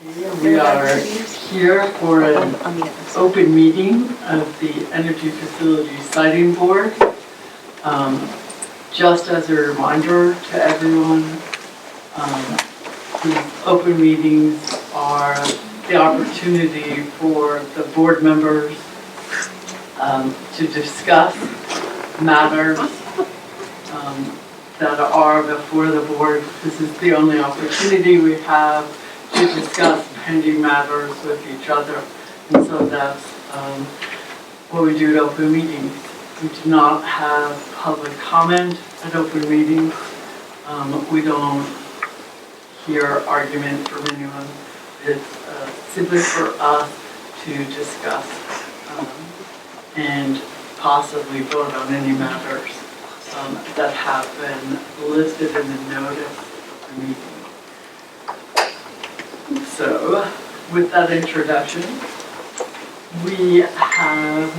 We are here for an open meeting of the Energy Facility Siting Board. Just as a reminder to everyone, these open meetings are the opportunity for the board members to discuss matters that are before the board. This is the only opportunity we have to discuss pending matters with each other. And so that's what we do at open meetings. We do not have public comment at open meetings. We don't hear argument from anyone. It's simply for us to discuss and possibly vote on any matters that have been listed in the notice of the meeting. So, with that introduction, we have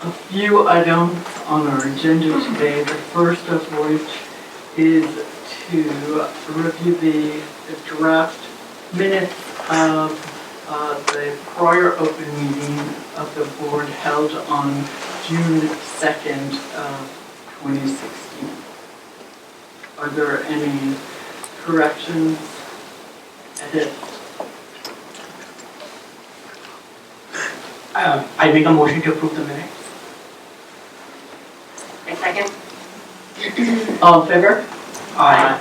a few items on our agenda today. The first of which is to review the draft minutes of the prior open meeting of the board held on June 2nd of 2016. Are there any corrections? Edit? I make a motion to approve the minutes. A second. All in favor? Aye.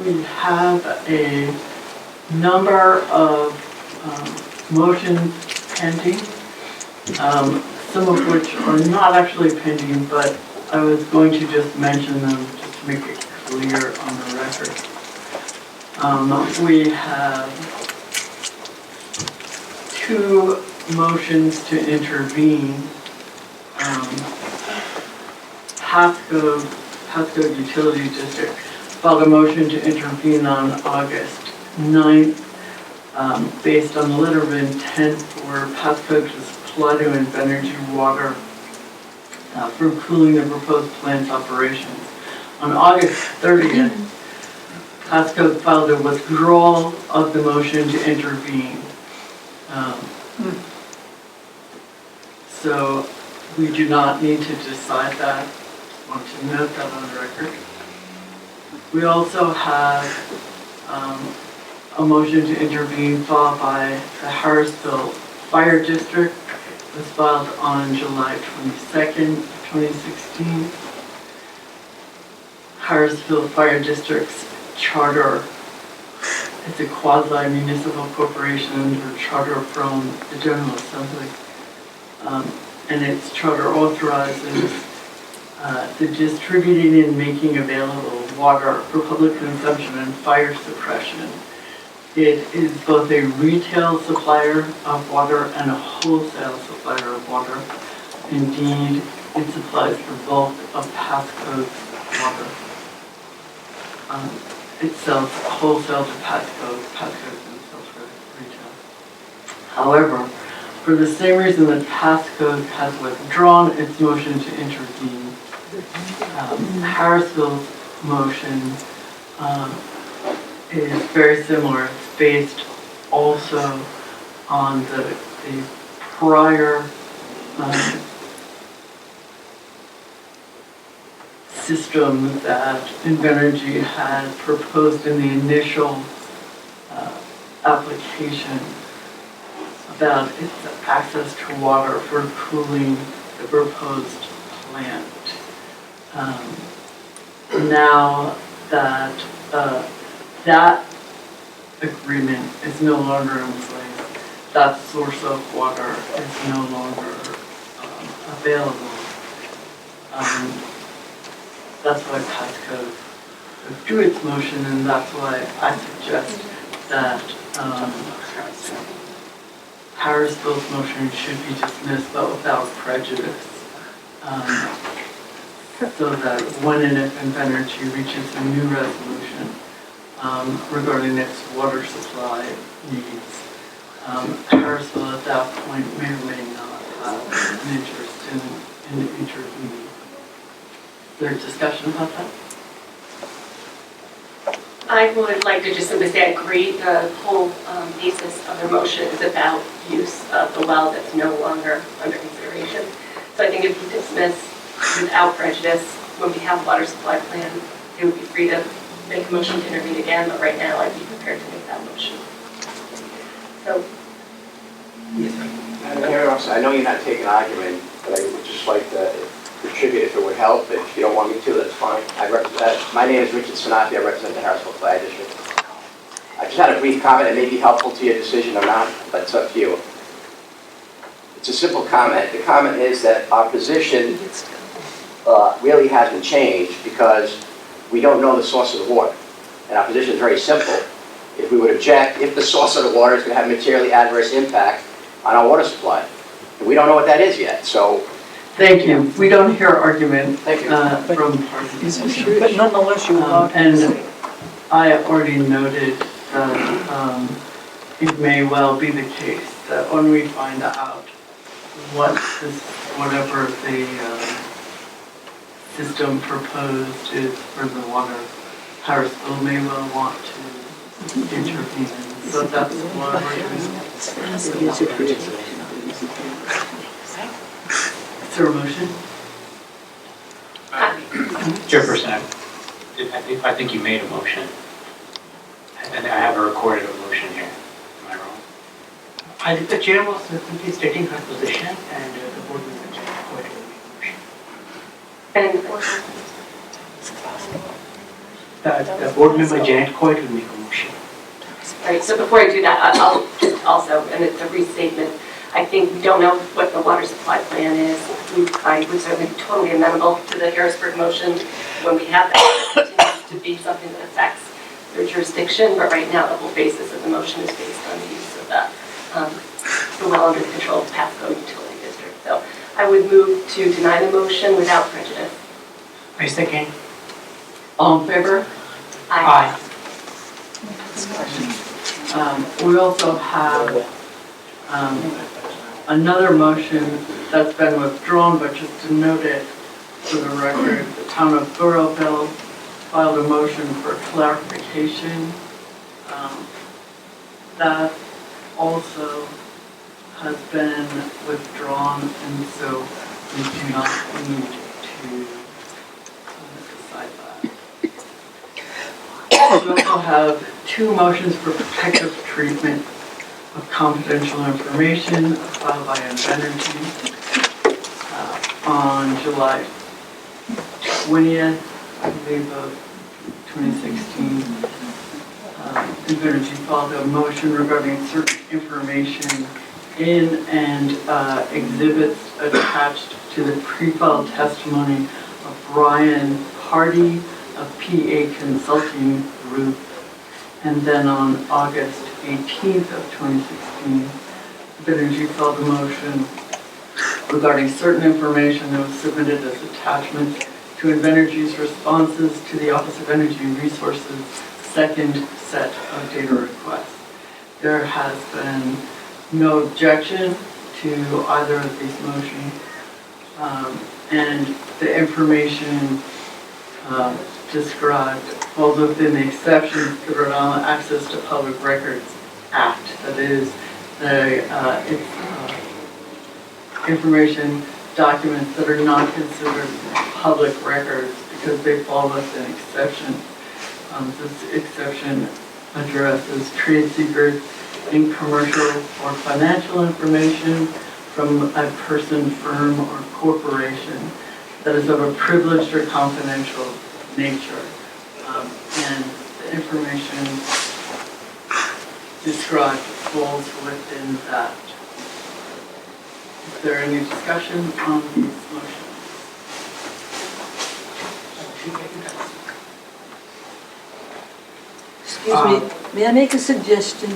We have a number of motions pending, some of which are not actually pending, but I was going to just mention them just to make it clear on the record. We have two motions to intervene. Pascoag Utility District filed a motion to intervene on August 9th based on the letter of intent for Pascoag to supply to Invenergy water for cooling the proposed plant's operations. On August 30th, Pascoag filed a withdrawal of the motion to intervene. So we do not need to decide that. I want to note that on record. We also have a motion to intervene filed by the Harrisville Fire District. It was filed on July 22nd, 2016. Harrisville Fire District's charter is a quasi-municipal corporation under charter from the General Assembly. And its charter authorizes the distributing and making available of water for public consumption and fire suppression. It is both a retail supplier of water and a wholesale supplier of water. Indeed, it supplies the bulk of Pascoag's water. It sells wholesale to Pascoag themselves for retail. However, for the same reason that Pascoag has withdrawn its motion to intervene, Harrisville's motion is very similar. It's based also on the prior system that Invenergy had proposed in the initial application about its access to water for cooling the proposed plant. Now that that agreement is no longer in place, that source of water is no longer available. That's why Pascoag withdrew its motion, and that's why I suggest that Harrisville's motion should be dismissed, but without prejudice, so that when and if Invenergy reaches a new resolution regarding its water supply needs, Harrisville at that point may or may not have an interest in intervening. there discussion about that? I would like to just simply say I agree. The whole basis of the motion is about use of the well that's no longer under consideration. So I think if you dismiss without prejudice, when we have a water supply plan, it would be free to make a motion to intervene again, but right now I'd be prepared to make that motion. So, I know you're not taking argument, but I would just like to contribute if it would help. If you don't want me to, that's fine. My name is Richard Sanafi. I represent the Harrisville Fire District. I just had a brief comment. It may be helpful to your decision or not, but it's up to you. It's a simple comment. The comment is that our position really hasn't changed because we don't know the source of the water. And our position is very simple. If we would object, if the source of the water is going to have materially adverse impact on our water supply. And we don't know what that is yet, so. Thank you. We don't hear argument Thank you. from parties. But nonetheless, you allowed. And I already noted that it may well be the case that when we find out whatever the system proposed is for the water, Harrisville may well want to intervene. So that's why we're doing it. Is there a motion? Chairperson, I think you made a motion. And I have a recorded motion here. Am I wrong? I think the chair was simply stating her position and the board member Janet Coit will make a motion. and The board member Janet Coit will make a motion. right, so before I do that, I'll just also, and it's a restatement, I think we don't know what the water supply plan is. I would certainly be totally amenable to the Harrisburg motion when we have that. It continues to be something that affects their jurisdiction, but right now the whole basis of the motion is based on the use of the well under the control of Pascoag Utility District. So I would move to deny the motion without prejudice. I second. All in favor? Aye. We also have another motion that's been withdrawn, but just to note it for the record, the town of Thoroughville filed a motion for clarification. That also has been withdrawn, and so we do not need to decide that. We also have two motions for protective treatment of confidential information filed by Invenergy on July 20th, I believe, of 2016. Invenergy filed a motion regarding certain information in and exhibits attached to the pre-filed testimony of Brian Hardy of PA Consulting Group. And then on August 18th of 2016, Invenergy filed a motion regarding certain information that was submitted as attachments to Invenergy's responses to the Office of Energy Resources' second set of data requests. There has been no objection to either of these motions, and the information described falls within the exceptions to the Rhode Island Access to Public Records Act. That is, the information documents that are not considered public records because they fall within exceptions. This exception addresses trade secrets in commercial or financial information from a person, firm, or corporation that is of a privileged or confidential nature. And the information described falls within that. Is there any discussion on these motions? Excuse me, may I make a suggestion?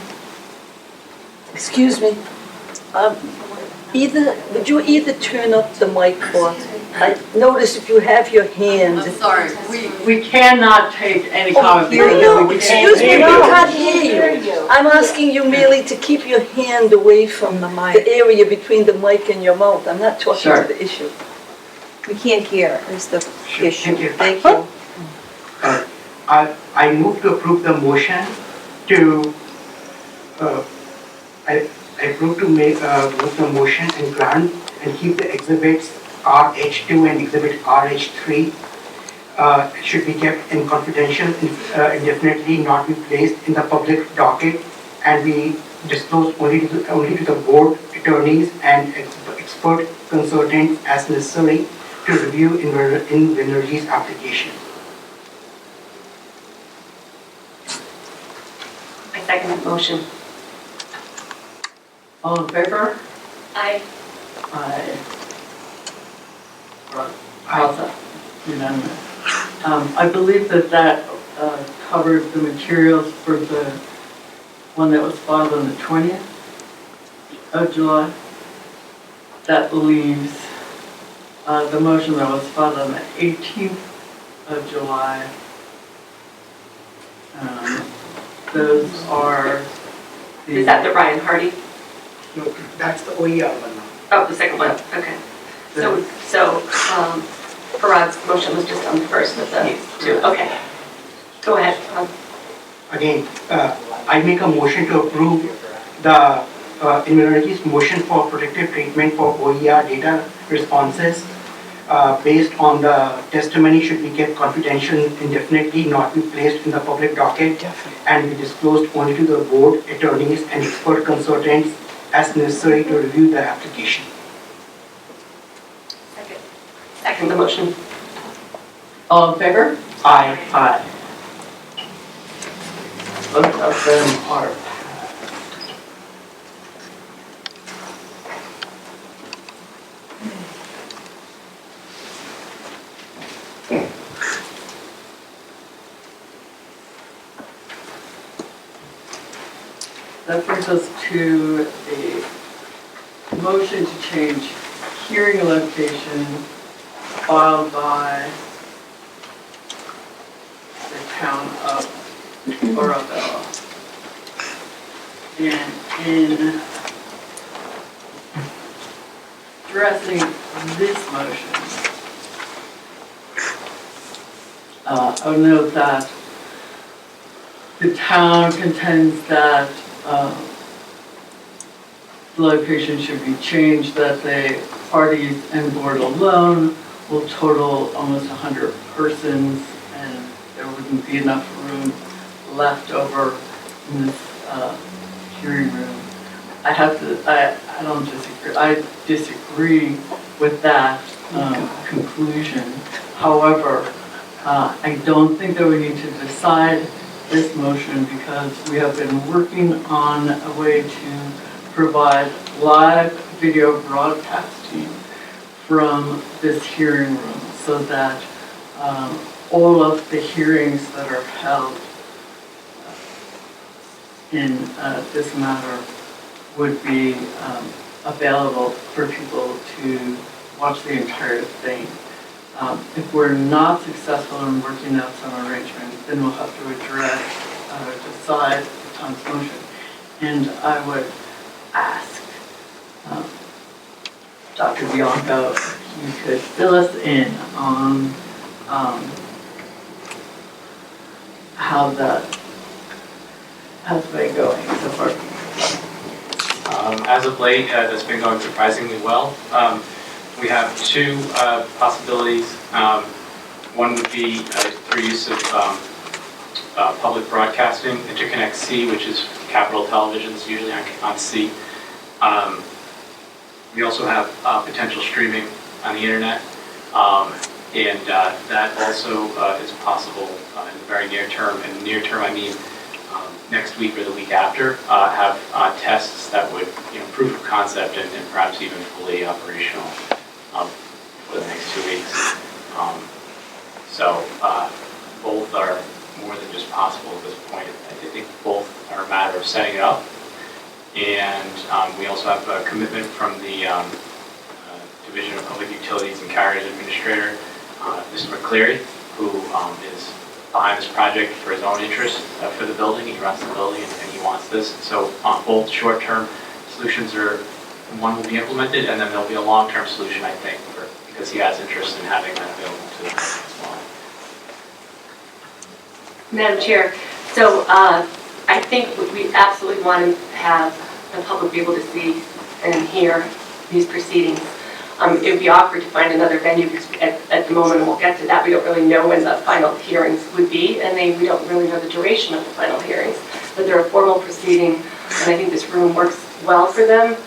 Excuse me. Would you either turn up the mic or, I notice if you have your hand. I'm sorry, We cannot take any comment. No, excuse me, we can't hear you. I'm asking you merely to keep your hand away from the area between the mic and your mouth. I'm not talking Sure. to the issue. We can't hear, is the Sure, issue. thank you. Thank you. I move to approve the motion to, I move to move the motion and grant and keep the exhibits RH2 and exhibit RH3 should be kept in confidential, indefinitely not be placed in the public docket and be disclosed only to the board attorneys and expert consultants as necessary to review Invenergy's application. I second that motion. All in favor? Aye. Aye. Right. Unanimous. I believe that covers the materials for the one that was filed on the 20th of July. That leaves the motion that was filed on the 18th of July. Those are the... Is that the Ryan Hardy? No, that's the OER one now. Oh, the second one, okay. So Parad's motion was just on the first of the two, okay. Go ahead. Again, I make a motion to approve the Invenergy's motion for protective treatment for OER data responses based on the testimony should be kept confidential indefinitely, not be placed in the public docket, and be disclosed only to the board, attorneys, and expert consultants as necessary to review the application. Second the motion. All in favor? Aye. Aye. Both of them are passed. That brings us to a motion to change hearing location filed by the town of Oroville. And in addressing this motion, I would note that the town contends that the location should be changed, that the parties and board alone will total almost 100 persons, and there wouldn't be enough room left over in this hearing room. I don't disagree. I disagree with that conclusion. However, I don't think that we need to decide this motion because we have been working on a way to provide live video broadcasting from this hearing room so that all of the hearings that are held in this matter would be available for people to watch the entire thing. If we're not successful in working out some arrangement, then we'll have to decide the town's motion. And I would ask Dr. Bianca if you could fill us in on how's it going so far? As of late, that's been going surprisingly well. We have two possibilities. One would be through use of public broadcasting, Interconnect C, which is Capital Television's usually on C. We also have potential streaming on the internet, and that also is possible in the very near term. And near term, I mean next week or the week after, have tests that would, proof of concept and perhaps even fully operational for the next 2 weeks. So both are more than just possible at this point. I think both are a matter of setting it up. And we also have a commitment from the Division of Public Utilities and Carriers Administrator, Mr. McCleary, who is behind this project for his own interest for the building. He runs the building and he wants this. So both short-term solutions one will be implemented, and then there'll be a long-term solution, I think, because he has interest in having that available to the public as well. Madam Chair, so I think we absolutely want to have the public be able to see and hear these proceedings. It would be awkward to find another venue because at the moment, and we'll get to that, we don't really know when the final hearings would be, and we don't really know the duration of the final hearings. But they're a formal proceeding, and I think this room works well for them.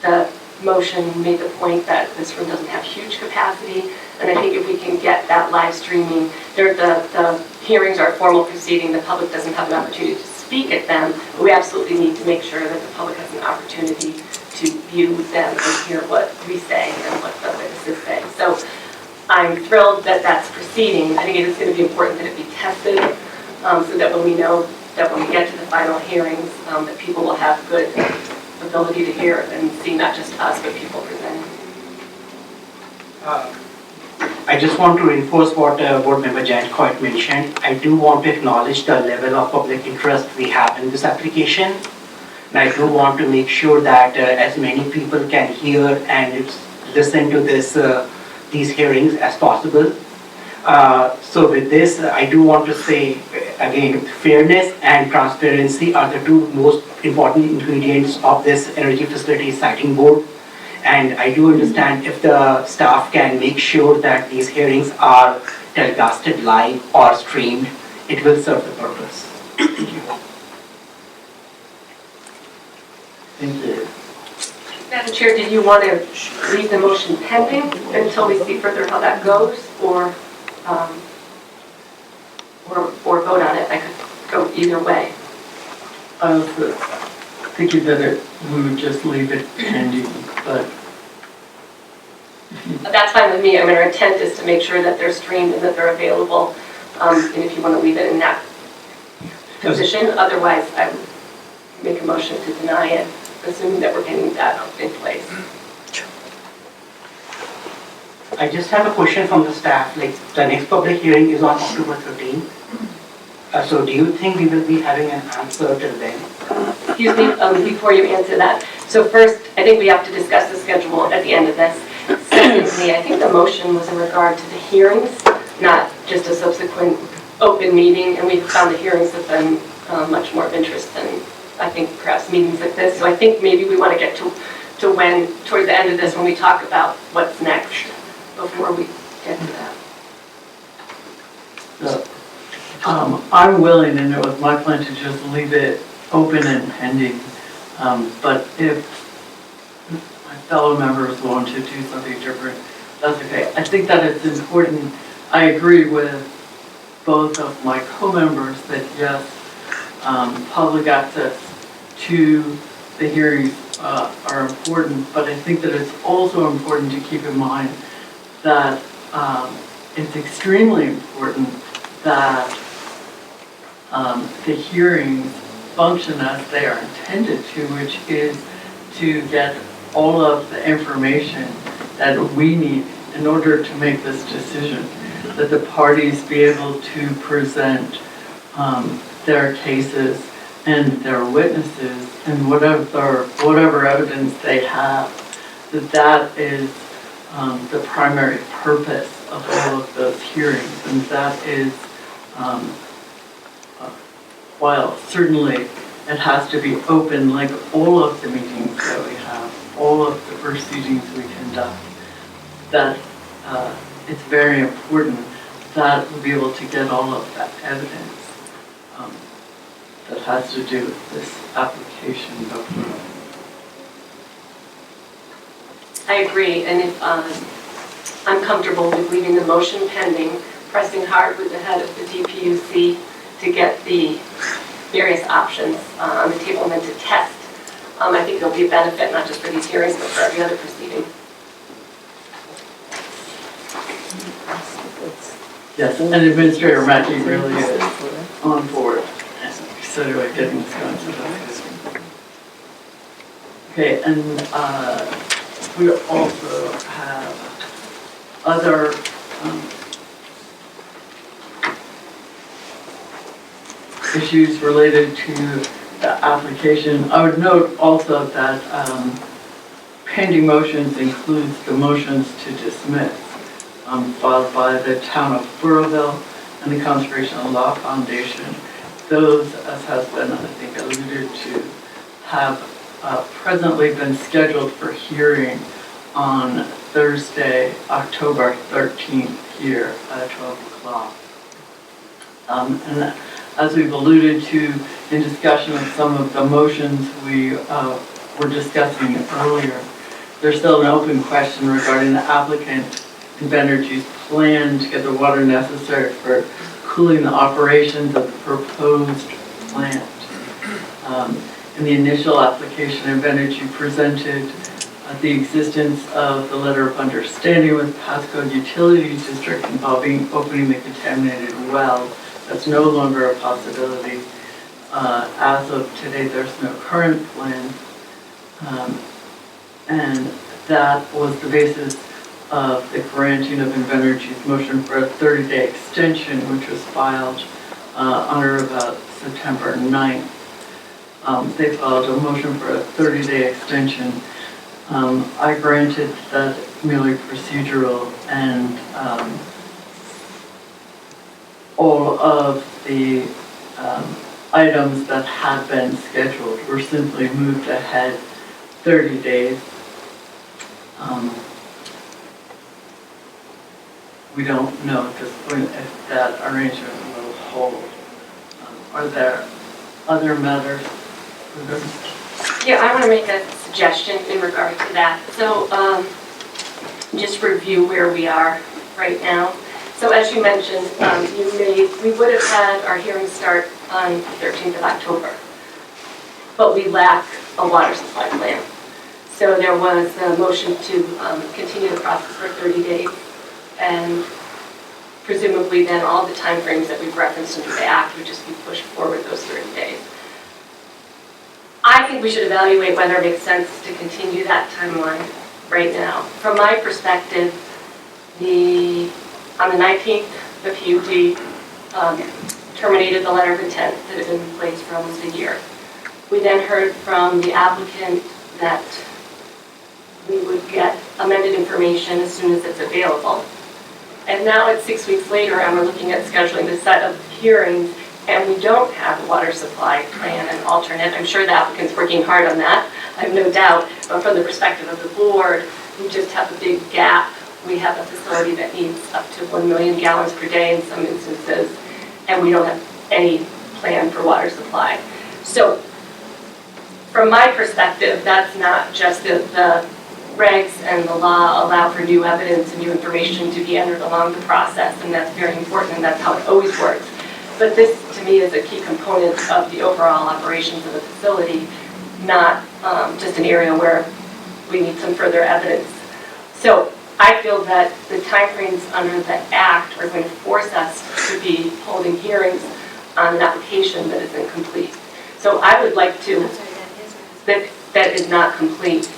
The motion made the point that this room doesn't have huge capacity, and I think if we can get that live streaming, the hearings are a formal proceeding, the public doesn't have an opportunity to speak at them, but we absolutely need to make sure that the public has an opportunity to view them and hear what we say and what the witnesses say. So I'm thrilled that that's proceeding. I think it is going to be important that it be tested so that when we know that when we get to the final hearings, that people will have good ability to hear and see not just us, but people presenting. I just want to reinforce what Board Member Jan Coit mentioned. I do want to acknowledge the level of public interest we have in this application. And I do want to make sure that as many people can hear and listen to these hearings as possible. So with this, I do want to say, again, fairness and transparency are the two most important ingredients of this Energy Facilities Siting Board. And I do understand if the staff can make sure that these hearings are telecasted live or streamed, it will serve the purpose. Thank you. Thank you. Madam Chair, did you want to leave the motion pending until we see further how that goes, or vote on it? I could go either way. I was thinking that we would just leave it pending, but That's fine with me. I mean, our intent is to make sure that they're streamed and that they're available. And if you want to leave it in that position, otherwise I would make a motion to deny it, assuming that we're getting that in place. I just have a question from the staff. Like, the next public hearing is on October 13th. So do you think we will be having an answer till then? Excuse me, before you answer that. So first, I think we have to discuss the schedule at the end of this. Secondly, I think the motion was in regard to the hearings, not just a subsequent open meeting. And we found the hearings have been much more of interest than I think perhaps meetings like this. So I think maybe we want to get to when, toward the end of this, when we talk about what's next, before we get to that. So, I'm willing, and it was my plan to just leave it open and pending. But if my fellow members want to do something different, that's okay. I think that it's important. I agree with both of my co-members that yes, public access to the hearings are important, but I think that it's also important to keep in mind that it's extremely important that the hearings function as they are intended to, which is to get all of the information that we need in order to make this decision, that the parties be able to present their cases and their witnesses and whatever evidence they have, that is the primary purpose of all of those hearings, and that is while certainly it has to be open like all of the meetings that we have, all of the proceedings we conduct, that it's very important that we'll be able to get all of that evidence that has to do with this application before. I agree, and if I'm comfortable with leaving the motion pending, pressing hard with the head of the DPUC to get the various options on the table and then to test. I think there'll be a benefit not just for these hearings, but for every other proceeding. Yes, and Administrator Mackey really is on board and excited about getting this going. So that's good. Okay, and we also have other issues related to the application. I would note also that pending motions includes the motions to dismiss filed by the town of Burrillville and the Conservation Law Foundation. Those, as has been, I think, alluded to, have presently been scheduled for hearing on Thursday, October 13th here at 12 o'clock. And as we've alluded to in discussion of some of the motions we were discussing earlier, there's still an open question regarding the applicant Invenergy's plan to get the water necessary for cooling the operations of the proposed plant. In the initial application, Invenergy presented the existence of the letter of understanding with Pascoag Utilities District involving opening the contaminated well. That's no longer a possibility. As of today, there's no current plan. And that was the basis of the granting of Invenergy's motion for a 30-day extension, which was filed on or about September 9th. They filed a motion for a 30-day extension. I granted that merely procedural, and all of the items that had been scheduled were simply moved ahead 30 days. We don't know at this point if that arrangement will hold. Are there other matters? Yeah, I want to make a suggestion in regard to that. So just review where we are right now. So as you mentioned, we would have had our hearing start on the 13th of October, but we lack a water supply plan. So there was a motion to continue the process for 30 days, and presumably then all the timeframes that we've referenced under the Act would just be pushed forward those 30 days. I think we should evaluate whether it makes sense to continue that timeline right now. From my perspective, on the 19th, the PUD terminated the letter of intent that had been in place for almost a year. We then heard from the applicant that we would get amended information as soon as it's available. And now it's 6 weeks later, and we're looking at scheduling the set of hearings, and we don't have a water supply plan and alternate. I'm sure the applicant's working hard on that, I have no doubt, but from the perspective of the board, we just have a big gap. We have a facility that needs up to 1 million gallons per day in some instances, and we don't have any plan for water supply. So from my perspective, that's not just the regs and the law allow for new evidence and new information to be entered along the process, and that's very important, and that's how it always works. But this, to me, is a key component of the overall operations of the facility, not just an area where we need some further evidence. So I feel that the timeframes under the Act are going to force us to be holding hearings on an application that is incomplete. So I would like to, that is not complete.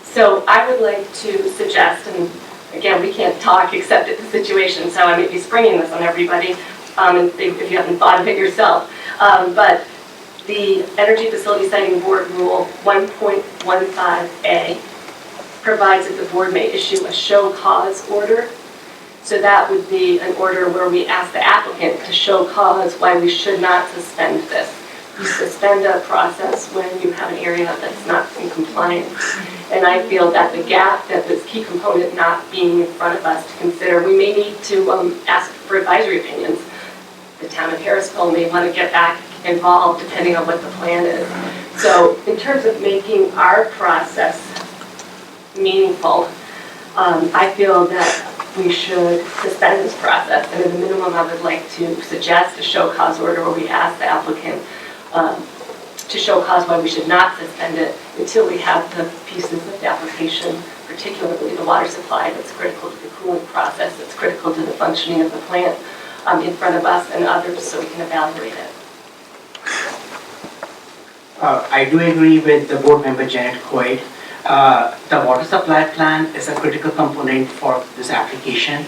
So I would like to suggest, and again, we can't talk except at the situation, so I may be springing this on everybody, if you haven't thought of it yourself. But the Energy Facility Siting Board Rule 1.15A provides that the board may issue a show cause order. So that would be an order where we ask the applicant to show cause why we should not suspend this. You suspend a process when you have an area that's not in compliance. And I feel that the gap, that this key component not being in front of us to consider, we may need to ask for advisory opinions. The town of Harrisville may want to get back involved depending on what the plan is. So in terms of making our process meaningful, I feel that we should suspend this process. And at a minimum, I would like to suggest a show cause order where we ask the applicant to show cause why we should not suspend it until we have the pieces of the application, particularly the water supply that's critical to the cooling process, that's critical to the functioning of the plant, in front of us and others so we can evaluate it. I do agree with the board member Janet Coyd. The water supply plan is a critical component for this application.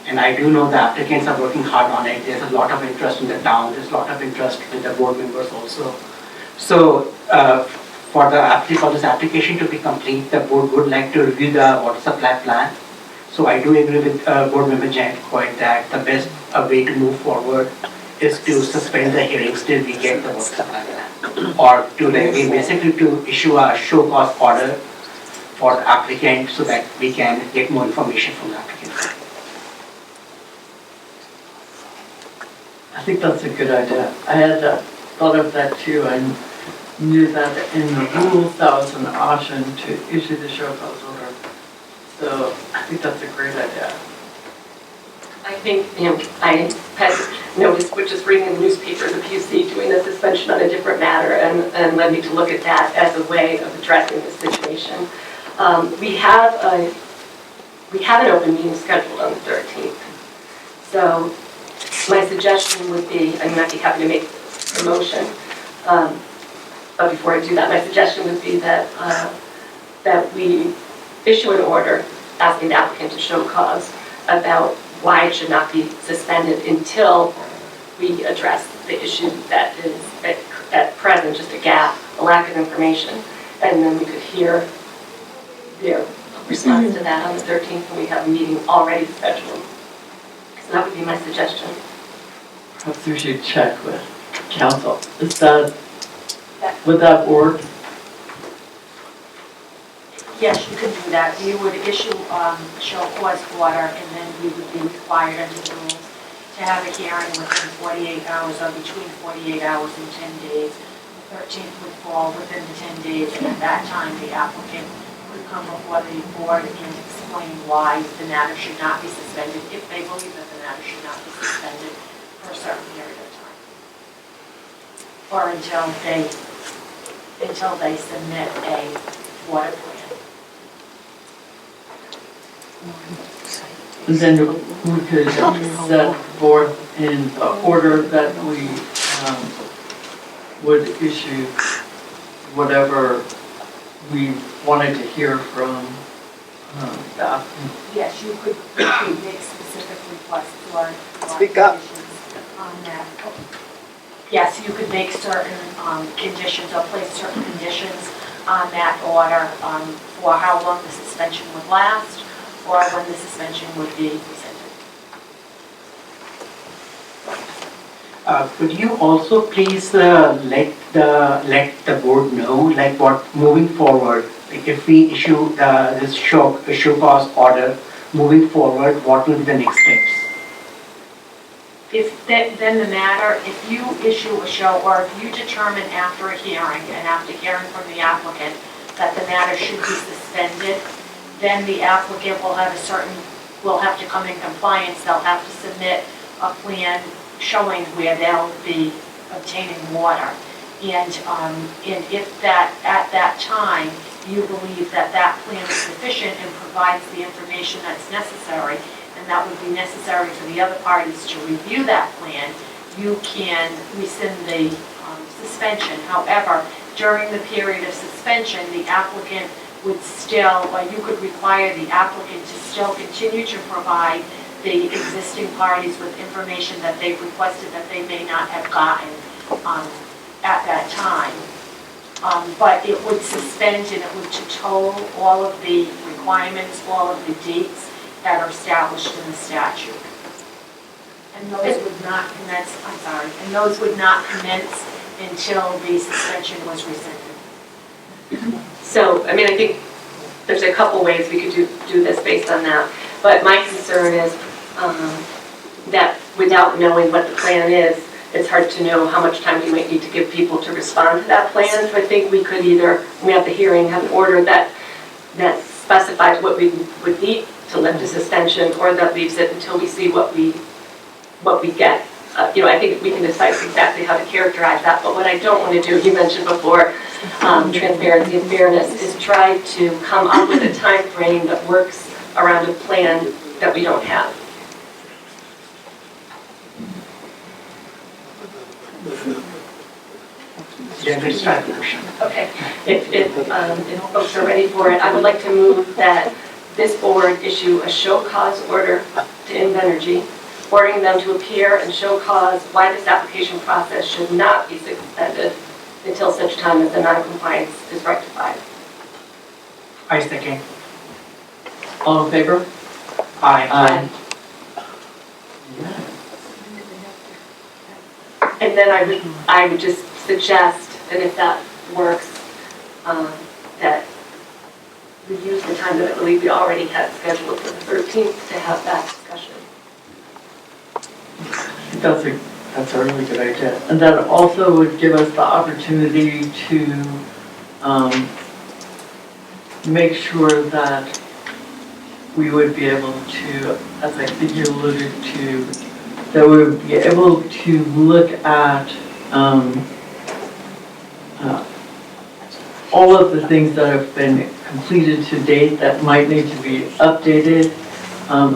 And I do know the applicants are working hard on it. There's a lot of interest in the town. There's a lot of interest with the board members also. So for this application to be complete, the board would like to review the water supply plan. So I do agree with board member Jan Coit that the best way to move forward is to suspend the hearings till we get the water supply plan. Or to basically to issue a show cause order for the applicant so that we can get more information from the applicant. I think that's a good idea. I had thought of that too. I knew that in the rules that was an option to issue the show cause order. So I think that's a great idea. I think, I had noticed, which is reading in the newspapers, a PUC doing a suspension on a different matter and led me to look at that as a way of addressing the situation. We have an open meeting scheduled on the 13th. So my suggestion would be, I'd be happy to make the motion, but before I do that, my suggestion would be that we issue an order asking the applicant to show cause about why it should not be suspended until we address the issue that is at present, just a gap, a lack of information, and then we could hear their response to that on the 13th when we have a meeting already scheduled. So that would be my suggestion. Perhaps we should check with council. Would that work? Yes, you can do that. You would issue show cause order, and then we would be required under the rules to have a hearing within 48 hours or between 48 hours and 10 days. The 13th would fall within the 10 days, and at that time, the applicant would come before the board and explain why the matter should not be suspended, if they believe that the matter should not be suspended for a certain period of time. Or until they submit a water plan. And then we could set forth in order that we would issue whatever we wanted to hear from the applicant. Yes, you could make specific requests for Speak up. conditions on that. Yes, you could make certain conditions or place certain conditions on that order for how long the suspension would last or when the suspension would be rescinded. Could you also please let the board know, like what moving forward, like if we issue this show cause order, moving forward, what will be the next steps? Then the matter, if you issue a show, or if you determine after a hearing and after hearing from the applicant that the matter should be suspended, then the applicant will have to come in compliance. They'll have to submit a plan showing where they'll be obtaining water. And if that, at that time, you believe that that plan is sufficient and provides the information that's necessary, and that would be necessary for the other parties to review that plan, you can rescind the suspension. However, during the period of suspension, the applicant would still, or you could require the applicant to still continue to provide the existing parties with information that they've requested that they may not have gotten at that time. But it would suspend and it would toll all of the requirements, all of the dates that are established in the statute. And those would not commence, and those would not commence until the suspension was rescinded. So, I think there's a couple ways we could do this based on that. But my concern is that without knowing what the plan is, it's hard to know how much time you might need to give people to respond to that plan. So I think we could either, when we have the hearing, have an order that specifies what we would need to lift a suspension, or that leaves it until we see what we get. I think we can decide exactly how to characterize that. But what I don't want to do, you mentioned before, transparency and fairness, is try to come up with a time frame that works around a plan that we don't have. Okay, if folks are ready for it, I would like to move that this board issue a show cause order to Invenergy, ordering them to appear and show cause why this application process should not be suspended until such time as the non-compliance is rectified. I second. All in favor? Aye. And then I would just suggest, and if that works, that we use the time that I believe we already had scheduled for the 13th to have that discussion. That's a really good idea. And that also would give us the opportunity to make sure that we would be able to, as I think you alluded to, that we would be able to look at all of the things that have been completed to date that might need to be updated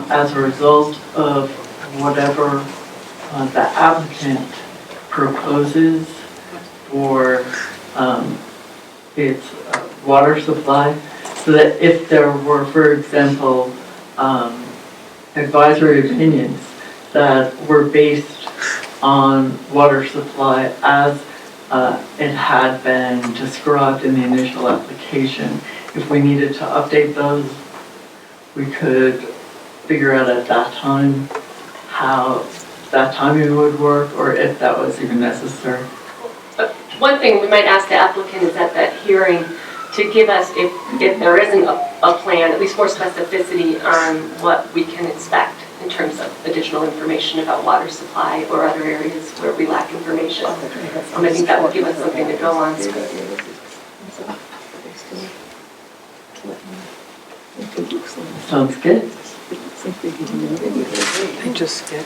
as a result of whatever the applicant proposes for its water supply, so that if there were, for example, advisory opinions that were based on water supply as it had been described in the initial application, if we needed to update those, we could figure out at that time how that timing would work, or if that was even necessary. One thing we might ask the applicant is at that hearing to give us, if there isn't a plan, at least more specificity on what we can expect in terms of additional information about water supply or other areas where we lack information. I think that would give us something to go on. Sounds good. I just get.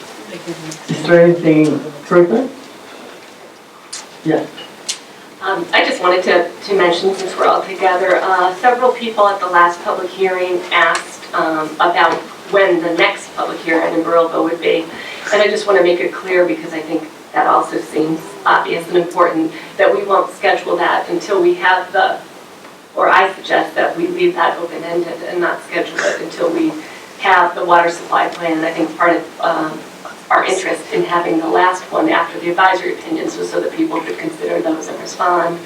Is there anything further? Yes. I just wanted to mention, since we're all together, several people at the last public hearing asked about when the next public hearing in Burrillville would be. And I just want to make it clear, because I think that also seems obvious and important, that we won't schedule that until we have or I suggest that we leave that open-ended and not schedule it until we have the water supply plan. And I think part of our interest in having the last one after the advisory opinions was so that people could consider those and respond.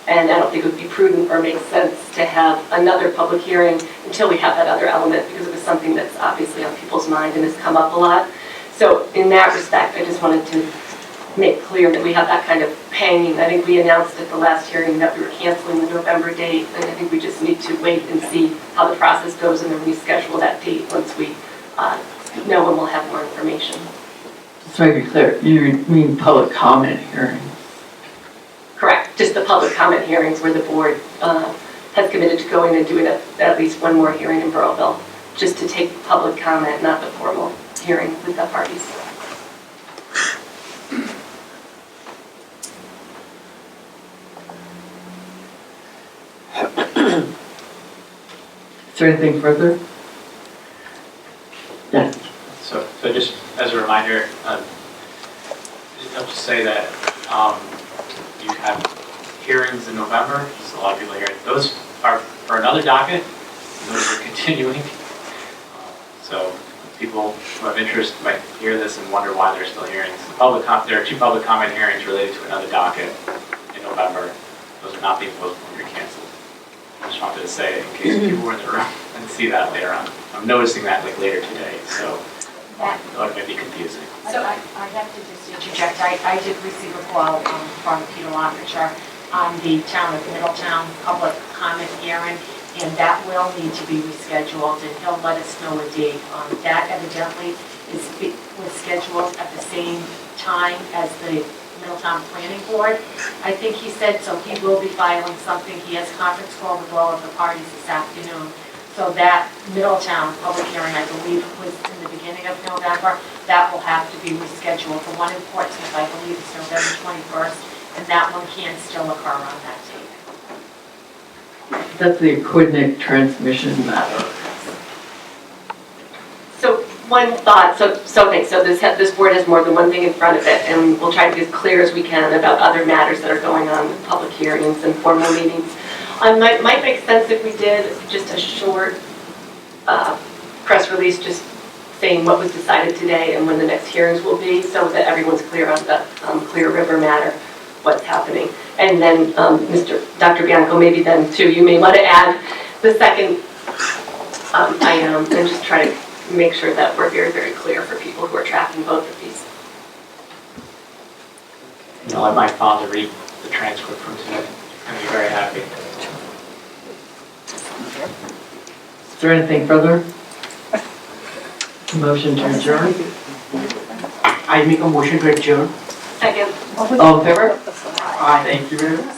And I don't think it would be prudent or make sense to have another public hearing until we have that other element, because it was something that's obviously on people's mind and has come up a lot. So in that respect, I just wanted to make clear that we have that kind of hanging. I think we announced at the last hearing that we were canceling the November date, and I think we just need to wait and see how the process goes and then reschedule that date once we know when we'll have more information. Just to be clear, you mean public comment hearing? Correct, just the public comment hearings where the board has committed to going and doing at least one more hearing in Burrillville, just to take public comment, not the formal hearing with the parties. Is there anything further? Yes. So just as a reminder, I'll just say that you have hearings in November, there's a lot of people here. Those are for another docket, and those are continuing. So people who have interest might hear this and wonder why there's still hearings. There are two public comment hearings related to another docket in November. Those are not being postponed or canceled. I just wanted to say it in case people were in the room and see that later on. I'm noticing that later today, so it may be confusing. So I have to just interject. I did receive a call from Peter Loffinger on the town of Middletown public comment hearing, and that will need to be rescheduled, and he'll let us know a date. That evidently was scheduled at the same time as the Middletown Planning Board. I think he said, so he will be filing something. He has conference call with all of the parties this afternoon. So that Middletown public hearing, I believe, was in the beginning of November. That will have to be rescheduled. The one in Portsmouth, I believe, is November 21st, and that one can still occur on that date. That's the equipment transmission matter. So one thought, so thanks. So this board has more than one thing in front of it, and we'll try to be as clear as we can about other matters that are going on with public hearings and formal meetings. Might make sense if we did just a short press release, just saying what was decided today and when the next hearings will be, so that everyone's clear on the Clear River matter, what's happening. And then, Dr. Bianco, maybe then too, you may want to add the second item and just try to make sure that we're very, very clear for people who are tracking both of these. I'll let my father read the transcript from today. I'll be very happy. Is there anything further? Motion to adjourn? I make a motion to adjourn. Second. All in favor? Aye. Thank you very much.